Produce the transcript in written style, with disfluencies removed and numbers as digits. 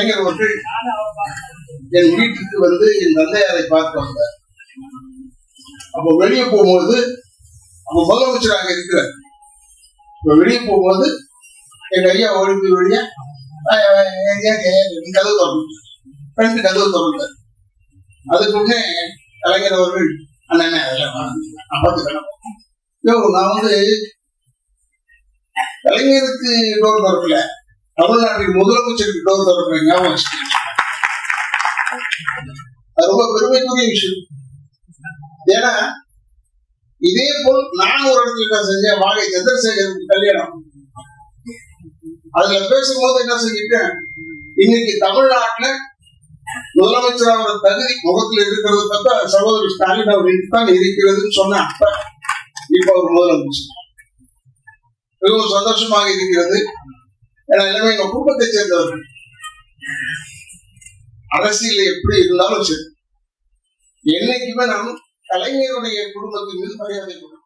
கலைஞர் அவர்கள் என் வீட்டுக்கு வந்து என் தந்தையாரை பார்த்து வந்தார். அப்போ வெளியே போகும்போது அப்ப முதலமைச்சராக இருக்கிறார். இப்ப வெளியே போகும்போது எங்க ஐயா ஓடி போய் வெளியே கதவு திறந்து 2 கதவு திறந்தார். அதுக்கு உடனே கலைஞர் அவர்கள் அண்ணன் அதெல்லாம் பார்த்துக்கணும். நான் வந்து கலைஞருக்கு டோர் திறக்கல, தமிழ்நாட்டின் முதலமைச்சருக்கு டோர் திறக்கிறேன். ஞாபகம் வச்சுக்கேன். அது ரொம்ப பெருமைக்குரிய விஷயம். ஏன்னா இதே போல் நான் ஒரு இடத்துல செஞ்சேன், வாகை சந்திரசேகருக்கு கல்யாணம். அதுல பேசும்போது என்ன செஞ்சுட்டேன், இன்னைக்கு தமிழ்நாட்டுல முதலமைச்சராக தகுதி முகத்தில் இருக்கிறது பார்த்தா சகோதரி ஸ்டாலின் அவர்களுக்கு தான் இருக்கிறதுன்னு சொன்ன அப்ப இப்ப அவர் முதலமைச்சர். மிகவும் சந்தோஷமாக இருக்கிறது. ஏன்னா எல்லாமே எங்க குடும்பத்தை சேர்ந்தவர்கள். அரசியல் எப்படி இருந்தாலும் சரி, என்னைக்குமே நாம் கலைஞருடைய குடும்பத்தின் மீது மரியாதை கொடுக்கணும்.